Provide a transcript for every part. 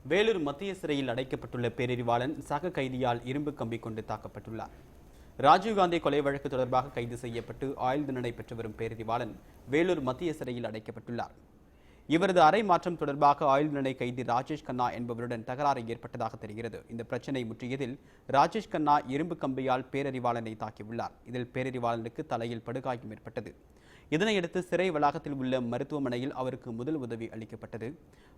வேலூர் மத்திய சிறையில் அடைக்கப்பட்டுள்ள பேரறிவாளன் சக கைதியால் இரும்பு கம்பி கொண்டு தாக்கப்பட்டுள்ளார். ராஜீவ்காந்தி கொலை வழக்கு தொடர்பாக கைது செய்யப்பட்டு ஆயுள் தண்டனை பெற்று வரும் பேரறிவாளன் வேலூர் மத்திய சிறையில் அடைக்கப்பட்டுள்ளார். இவரது அறை மாற்றம் தொடர்பாக ஆயுள் தண்டனை கைதி ராஜேஷ் கண்ணா என்பவருடன் தகராறு ஏற்பட்டதாக தெரிகிறது. இந்த பிரச்சனை முற்றியதில் ராஜேஷ் கண்ணா இரும்பு கம்பியால் பேரறிவாளனை தாக்கியுள்ளார். இதில் பேரறிவாளனுக்கு தலையில் படுகாயம் ஏற்பட்டது. இதனையடுத்து சிறை வளாகத்தில் உள்ள மருத்துவமனையில் அவருக்கு முதல் உதவி அளிக்கப்பட்டது.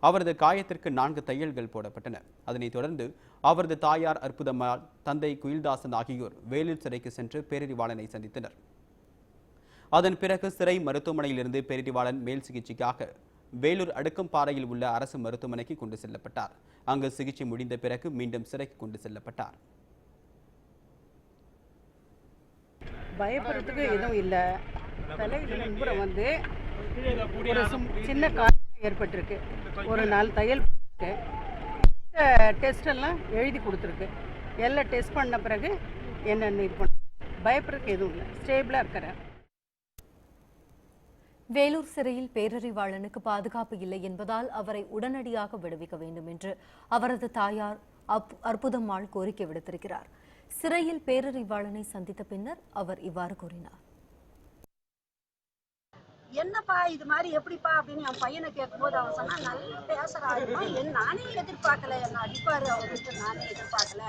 அவரது காயத்திற்கு 4 தையல்கள் போடப்பட்டன. அதனைத் தொடர்ந்து அவரது தாயார் அற்புதம்மாள், தந்தை குயில்தாசன் ஆகியோர் வேலூர் சிறைக்கு சென்று பேரறிவாளனை சந்தித்தனர். அதன் பிறகு சிறை மருத்துவமனையிலிருந்து பேரறிவாளன் மேல் சிகிச்சைக்காக வேலூர் அடுக்கம்பாறையில் உள்ள அரசு மருத்துவமனைக்கு கொண்டு செல்லப்பட்டார். அங்கு சிகிச்சை முடிந்த பிறகு மீண்டும் சிறைக்கு கொண்டு செல்லப்பட்டார். பயப்படுறதுக்கு எதுவும் இல்லை. தலையில் முன்புறம் வந்து ஒரு சின்ன காயம் ஏற்பட்டிருக்கு. ஒரு 4 தையல் இருக்கு. டெஸ்ட் எல்லாம் எழுதி கொடுத்துருக்கு. எல்லாம் டெஸ்ட் பண்ண பிறகு என்னென்ன இது பண்ண பயப்படுறதுக்கு எதுவும் இல்லை. ஸ்டேபிளாக இருக்கிறேன். வேலூர் சிறையில் பேரறிவாளனுக்கு பாதுகாப்பு இல்லை என்பதால் அவரை உடனடியாக விடுவிக்க வேண்டும் என்று அவரது தாயார் அற்புதம்மாள் கோரிக்கை விடுத்திருக்கிறார். சிறையில் பேரறிவாளனை சந்தித்த பின்னர் அவர் இவ்வாறு கூறினார். என்னப்பா இது மாதிரி எப்படிப்பா அப்படின்னு என் பையனை கேட்கும்போது அவன் சொன்னா நல்லா பேசுறாருமா. நானே எதிர்பார்க்கல, என்ன அடிப்பாரு அவருக்கு, நானே எதிர்பார்க்கல.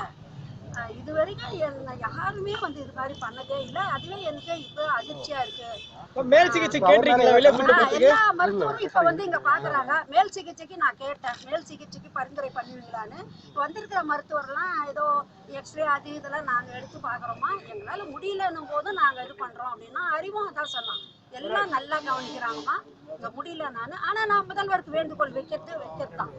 இது வரைக்கும் என்ன யாருமே வந்து இது மாதிரி பண்ணதே இல்லை. அதுவே எனக்கு இப்ப அதிர்ச்சியா இருக்கு. மேல் சிகிச்சை கேட்டீங்களா? எல்லா மருத்துவரும் இப்ப வந்து இங்க பாக்குறாங்க. மேல் சிகிச்சைக்கு நான் கேட்டேன், மேல் சிகிச்சைக்கு பரிந்துரை பண்ணுவீங்களான்னு. வந்திருக்கிற மருத்துவர்லாம் ஏதோ எக்ஸ்ரே அது இதெல்லாம் நாங்க எடுத்து பாக்குறோமா, எங்களால முடியலன்னும் போது நாங்க இது பண்றோம் அப்படின்னா அறிவும் அதான் சொன்னோம். எல்லாம் நல்லா கவனிக்கிறாங்கம்மா, இங்க முடியல நானு. ஆனா நான் முதல்வருக்கு வேண்டுகோள் வைக்கிறது தான்.